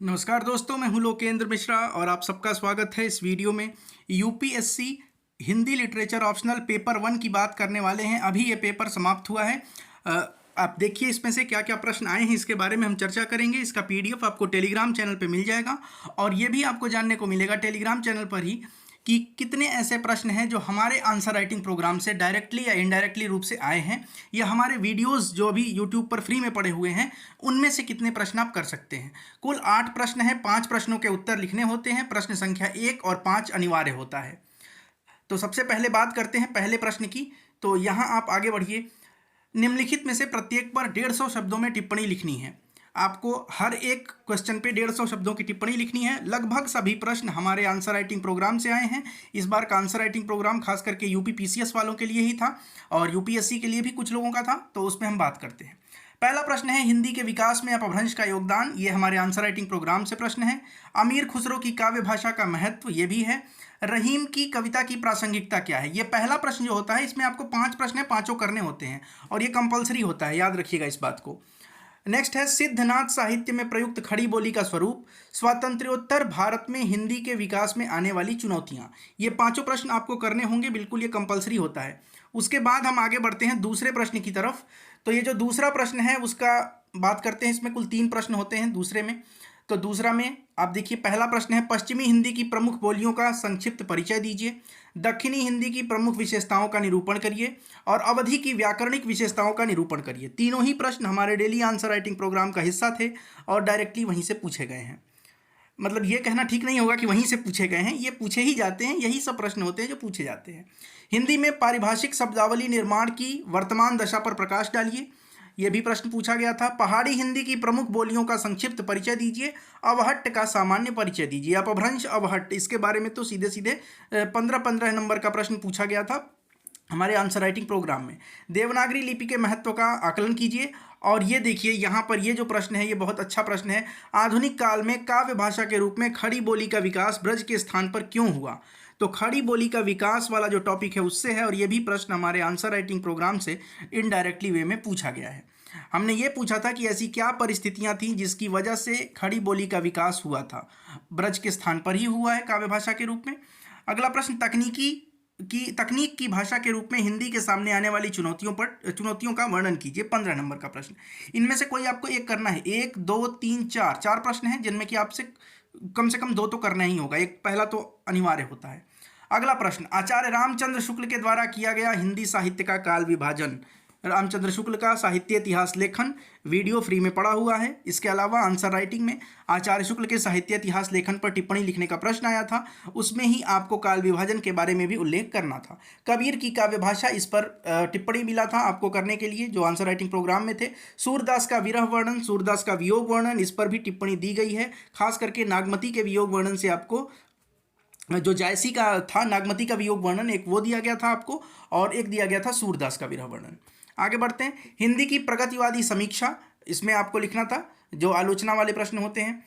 नमस्कार दोस्तों, मैं हूं लोकेंद्र मिश्रा और आप सबका स्वागत है इस वीडियो में। UPSC Hindi literature optional paper 1 की बात करने वाले हैं। अभी ये पेपर समाप्त हुआ है। आप देखिए इसमें से क्या क्या प्रश्न आए हैं, इसके बारे में हम चर्चा करेंगे। इसका पीडीएफ आपको टेलीग्राम चैनल पे मिल जाएगा और ये भी आपको जानने को मिलेगा टेलीग्राम चैनल पर ही कि कितने ऐसे प्रश्न हैं जो हमारे आंसर राइटिंग प्रोग्राम से डायरेक्टली या इनडायरेक्टली रूप से आए हैं, या हमारे वीडियोस जो अभी यूट्यूब पर फ्री में पड़े हुए हैं उनमें से कितने प्रश्न आप कर सकते हैं। कुल 8 प्रश्न हैं, 5 प्रश्नों के उत्तर लिखने होते हैं। प्रश्न संख्या 1 और 5 अनिवार्य होता है। तो सबसे पहले बात करते हैं पहले प्रश्न की। तो यहाँ आप आगे बढ़िए। निम्नलिखित में से प्रत्येक पर 150 शब्दों में टिप्पणी लिखनी है। आपको हर एक क्वेश्चन पे 150 शब्दों की टिप्पणी लिखनी है। लगभग सभी प्रश्न हमारे आंसर राइटिंग प्रोग्राम से आए हैं। इस बार का आंसर राइटिंग प्रोग्राम खास करके यूपी पीसीएस वालों के लिए ही था और यूपीएससी के लिए भी कुछ लोगों का था, तो उसमें हम बात करते हैं। पहला प्रश्न है, हिंदी के विकास में अपभ्रंश का योगदान। ये हमारे आंसर राइटिंग प्रोग्राम से प्रश्न है। अमीर खुसरो की काव्य भाषा का महत्व, ये भी है। रहीम की कविता की प्रासंगिकता क्या है। ये पहला प्रश्न जो होता है इसमें आपको 5 प्रश्न है, पांचों करने होते हैं और ये कंपलसरी होता है, याद रखिएगा इस बात को। नेक्स्ट है, सिद्धनाथ साहित्य में प्रयुक्त खड़ी बोली का स्वरूप। स्वातंत्र्योत्तर भारत में हिंदी के विकास में आने वाली चुनौतियां। ये पांचों प्रश्न आपको करने होंगे, बिल्कुल ये कंपलसरी होता है। उसके बाद हम आगे बढ़ते हैं दूसरे प्रश्न की तरफ। तो ये जो दूसरा प्रश्न है उसका बात करते हैं। इसमें कुल 3 प्रश्न होते हैं दूसरे में। तो दूसरा में आप देखिए, पहला प्रश्न है, पश्चिमी हिंदी की प्रमुख बोलियों का संक्षिप्त परिचय दीजिए। दक्षिणी हिंदी की प्रमुख विशेषताओं का निरूपण करिए और अवधि की व्याकरणिक विशेषताओं का निरूपण करिए। तीनों ही प्रश्न हमारे डेली आंसर राइटिंग प्रोग्राम का हिस्सा थे और डायरेक्टली वहीं से पूछे गए हैं। मतलब ये कहना ठीक नहीं होगा कि वहीं से पूछे गए हैं, ये पूछे ही जाते हैं। यही सब प्रश्न होते हैं जो पूछे जाते हैं। हिंदी में पारिभाषिक शब्दावली निर्माण की वर्तमान दशा पर प्रकाश डालिए। ये भी प्रश्न पूछा गया था। पहाड़ी हिंदी की प्रमुख बोलियों का संक्षिप्त परिचय दीजिए। अवहट्ट का सामान्य परिचय दीजिए। अपभ्रंश अवहट्ट, इसके बारे में तो सीधे सीधे 15-15 नंबर का प्रश्न पूछा गया था हमारे आंसर राइटिंग प्रोग्राम में। देवनागरी लिपि के महत्व का आकलन कीजिए। और ये देखिए यहाँ पर ये जो प्रश्न है ये बहुत अच्छा प्रश्न है। आधुनिक काल में काव्य भाषा के रूप में खड़ी बोली का विकास ब्रज के स्थान पर क्यों हुआ। तो खड़ी बोली का विकास वाला जो टॉपिक है उससे है और ये भी प्रश्न हमारे आंसर राइटिंग प्रोग्राम से इनडायरेक्टली वे में पूछा गया है। हमने ये पूछा था कि ऐसी क्या परिस्थितियां थीं जिसकी वजह से खड़ी बोली का विकास हुआ था। ब्रज के स्थान पर ही हुआ है काव्य भाषा के रूप में। अगला प्रश्न, तकनीक की भाषा के रूप में हिंदी के सामने आने वाली चुनौतियों का वर्णन कीजिए। 15 नंबर का प्रश्न। इनमें से कोई आपको एक करना है। 1, 2, 3, 4 प्रश्न हैं जिनमें कि आपसे कम से कम 2 तो करना ही होगा। एक पहला तो अनिवार्य होता है। अगला प्रश्न, आचार्य रामचंद्र शुक्ल के द्वारा किया गया हिंदी साहित्य का काल विभाजन। रामचंद्र शुक्ल का साहित्य इतिहास लेखन वीडियो फ्री में पड़ा हुआ है। इसके अलावा आंसर राइटिंग में आचार्य शुक्ल के साहित्य इतिहास लेखन पर टिप्पणी लिखने का प्रश्न आया था, उसमें ही आपको काल विभाजन के बारे में भी उल्लेख करना था। कबीर की काव्य भाषा, इस पर टिप्पणी मिला था आपको करने के लिए जो आंसर राइटिंग प्रोग्राम में थे। सूरदास का विरह वर्णन, सूरदास का वियोग वर्णन, इस पर भी टिप्पणी दी गई है। खास करके नागमती के वियोग वर्णन से आपको, जो जायसी का था नागमती का वियोग वर्णन, एक वो दिया गया था आपको और एक दिया गया था सूरदास का विरह वर्णन। आगे बढ़ते हैं। हिंदी की प्रगतिवादी समीक्षा, इसमें आपको लिखना था जो आलोचना वाले प्रश्न होते हैं।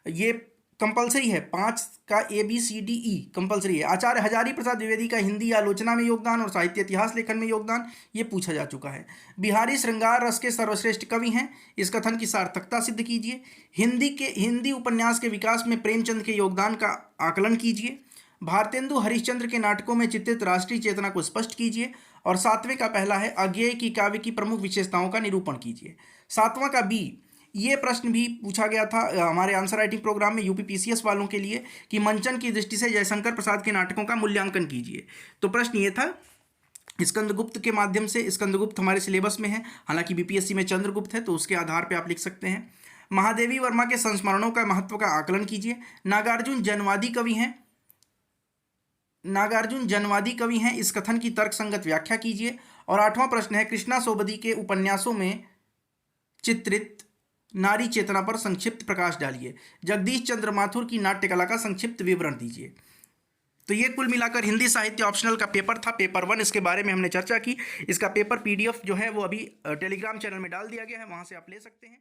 ये कंपलसरी है, 5 का ABCDE कंपलसरी है। आचार्य हजारी प्रसाद द्विवेदी का हिंदी आलोचना में योगदान और साहित्य इतिहास लेखन में योगदान, ये पूछा जा चुका है। बिहारी श्रृंगार रस के सर्वश्रेष्ठ कवि हैं, इस कथन की सार्थकता सिद्ध कीजिए। हिंदी उपन्यास के विकास में प्रेमचंद के योगदान का आकलन कीजिए। भारतेंदु हरिश्चंद्र के नाटकों में चित्रित राष्ट्रीय चेतना को स्पष्ट कीजिए। और 7वें का पहला है, अज्ञेय की काव्य की प्रमुख विशेषताओं का निरूपण कीजिए। 7वां का B, ये प्रश्न भी पूछा गया था हमारे आंसर राइटिंग प्रोग्राम में यूपी पीसीएस वालों के लिए कि मंचन की दृष्टि से जयशंकर प्रसाद के नाटकों का मूल्यांकन कीजिए। तो प्रश्न ये था स्कंदगुप्त के माध्यम से। स्कंदगुप्त हमारे सिलेबस में है, हालांकि बीपीएससी में चंद्रगुप्त है, तो उसके आधार पर आप लिख सकते हैं। महादेवी वर्मा के संस्मरणों का महत्व का आकलन कीजिए। नागार्जुन जनवादी कवि हैं, इस कथन की तर्कसंगत व्याख्या कीजिए। और 8वां प्रश्न है, कृष्णा सोबती के उपन्यासों में चित्रित नारी चेतना पर संक्षिप्त प्रकाश डालिए। जगदीश चंद्र माथुर की नाट्यकला का संक्षिप्त विवरण दीजिए। तो ये कुल मिलाकर हिंदी साहित्य ऑप्शनल का पेपर था, पेपर 1। इसके बारे में हमने चर्चा की। इसका पेपर PDF जो है वो अभी टेलीग्राम चैनल में डाल दिया गया है, वहां से आप ले सकते हैं।